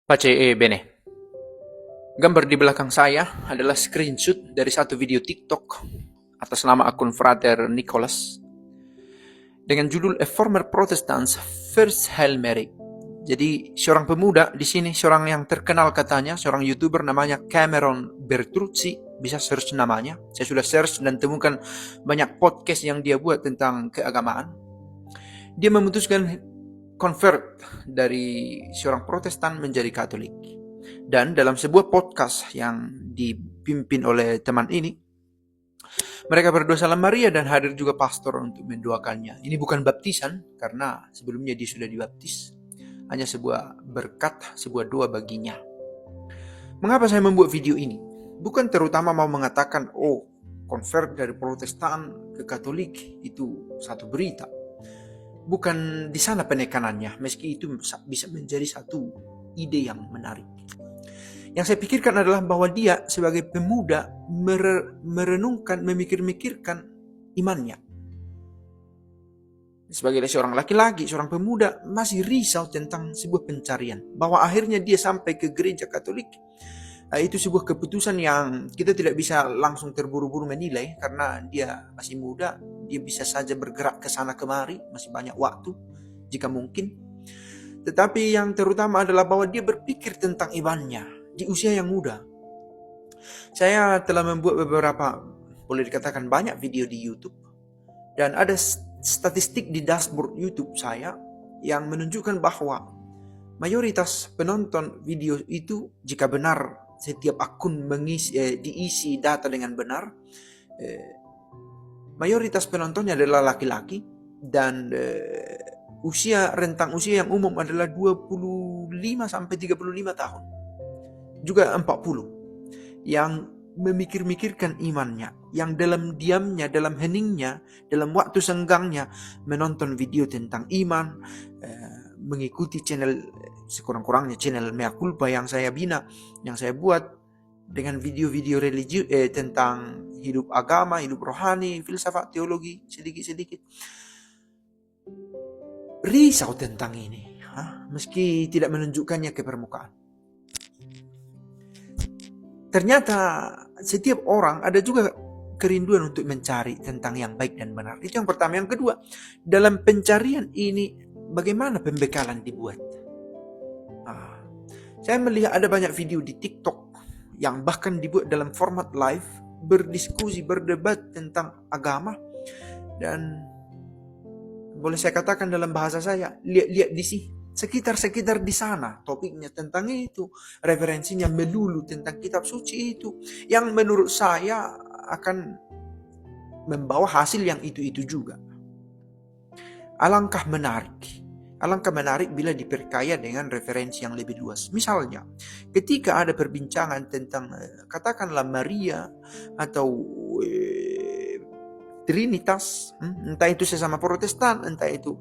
Pace e bene. Gambar di belakang saya adalah screenshot dari satu video TikTok atas nama akun Frater Nicholas dengan judul A Former Protestant's First Hail Mary. Jadi seorang pemuda di sini, seorang yang terkenal katanya, seorang YouTuber namanya Cameron Bertuzzi, bisa search namanya. Saya sudah search dan temukan banyak podcast yang dia buat tentang keagamaan. Dia memutuskan convert dari seorang Protestan menjadi Katolik. Dan dalam sebuah podcast yang dipimpin oleh teman ini, mereka berdoa salam Maria dan hadir juga pastor untuk mendoakannya. Ini bukan baptisan, karena sebelumnya dia sudah dibaptis. Hanya sebuah berkat, sebuah doa baginya. Mengapa saya membuat video ini? Bukan terutama mau mengatakan, convert dari Protestan ke Katolik itu satu berita. Bukan di sana penekanannya, meski itu bisa menjadi satu ide yang menarik. Yang saya pikirkan adalah bahwa dia sebagai pemuda merenungkan, memikir-mikirkan imannya. Sebagai seorang laki-laki, seorang pemuda masih risau tentang sebuah pencarian. Bahwa akhirnya dia sampai ke gereja Katolik. Itu sebuah keputusan yang kita tidak bisa langsung terburu-buru menilai. Karena dia masih muda, dia bisa saja bergerak ke sana kemari, masih banyak waktu jika mungkin. Tetapi yang terutama adalah bahwa dia berpikir tentang imannya di usia yang muda. Saya telah membuat beberapa, boleh dikatakan banyak video di YouTube. Dan ada statistik di dashboard YouTube saya yang menunjukkan bahwa mayoritas penonton video itu, jika benar setiap akun diisi data dengan benar, mayoritas penontonnya adalah laki-laki dan rentang usia yang umum adalah 25 sampai 35 tahun. Juga 40 yang memikir-mikirkan imannya, yang dalam diamnya, dalam heningnya, dalam waktu senggangnya menonton video tentang iman, mengikuti channel, sekurang-kurangnya channel Mea Culpa yang saya bina, yang saya buat dengan video-video tentang hidup agama, hidup rohani, filsafat, teologi, sedikit-sedikit. Risau tentang ini, meski tidak menunjukkannya ke permukaan. Ternyata setiap orang ada juga kerinduan untuk mencari tentang yang baik dan benar. Itu yang pertama. Yang kedua, dalam pencarian ini bagaimana pembekalan dibuat? Saya melihat ada banyak video di TikTok yang bahkan dibuat dalam format live, berdiskusi, berdebat tentang agama. Dan boleh saya katakan dalam bahasa saya, lihat di sini. Sekitar di sana topiknya tentang itu, referensinya melulu tentang kitab suci itu, yang menurut saya akan membawa hasil yang itu juga. Alangkah menarik bila diperkaya dengan referensi yang lebih luas. Misalnya, ketika ada perbincangan tentang katakanlah Maria atau Trinitas, entah itu sesama Protestan, entah itu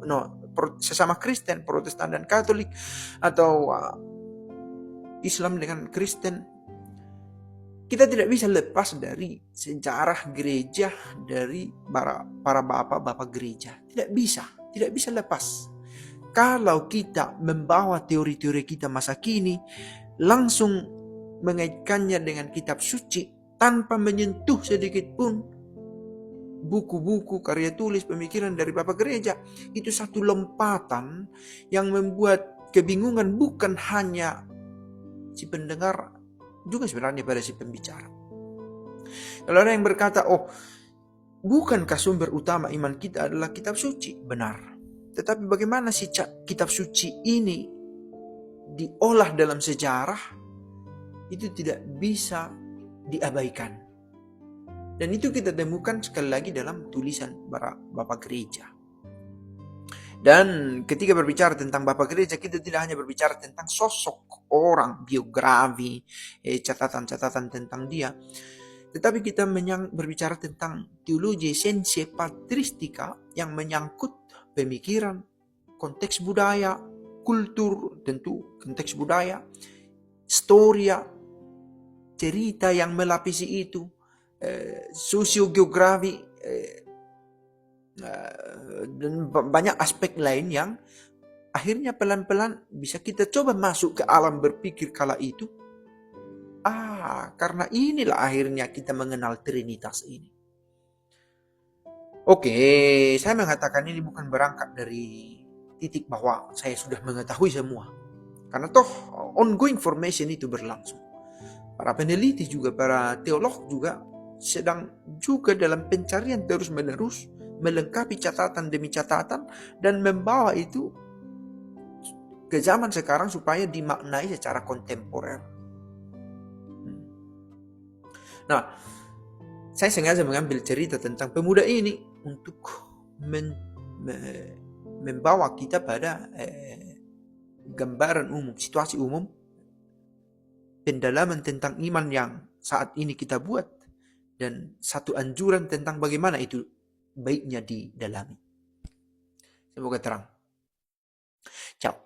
sesama Kristen, Protestan dan Katolik, atau Islam dengan Kristen, kita tidak bisa lepas dari sejarah gereja, dari para bapak-bapak gereja. Tidak bisa lepas. Kalau kita membawa teori-teori kita masa kini, langsung mengaitkannya dengan kitab suci, tanpa menyentuh sedikit pun buku-buku, karya tulis, pemikiran dari Bapak Gereja, itu satu lompatan yang membuat kebingungan bukan hanya si pendengar, juga sebenarnya pada si pembicara. Kalau ada yang berkata, bukankah sumber utama iman kita adalah kitab suci? Benar. Tetapi bagaimana si kitab suci ini diolah dalam sejarah, itu tidak bisa diabaikan. Dan itu kita temukan sekali lagi dalam tulisan para Bapak Gereja. Dan ketika berbicara tentang Bapak Gereja, kita tidak hanya berbicara tentang sosok orang, biografi, catatan-catatan tentang dia. Tetapi kita berbicara tentang teologi esensi patristika yang menyangkut pemikiran, konteks budaya, kultur, tentu konteks budaya, historia, cerita yang melapisi itu, sosiogeografi, dan banyak aspek lain yang akhirnya pelan-pelan bisa kita coba masuk ke alam berpikir kala itu. Karena inilah akhirnya kita mengenal Trinitas ini. Oke, saya mengatakan ini bukan berangkat dari titik bahwa saya sudah mengetahui semua. Karena toh ongoing formation itu berlangsung. Para peneliti juga, para teolog juga sedang juga dalam pencarian terus-menerus, melengkapi catatan demi catatan, dan membawa itu ke zaman sekarang supaya dimaknai secara kontemporer. Nah, saya sengaja mengambil cerita tentang pemuda ini untuk membawa kita pada gambaran umum, situasi umum, pendalaman tentang iman yang saat ini kita buat, dan satu anjuran tentang bagaimana itu baiknya didalami. Semoga terang. Ciao.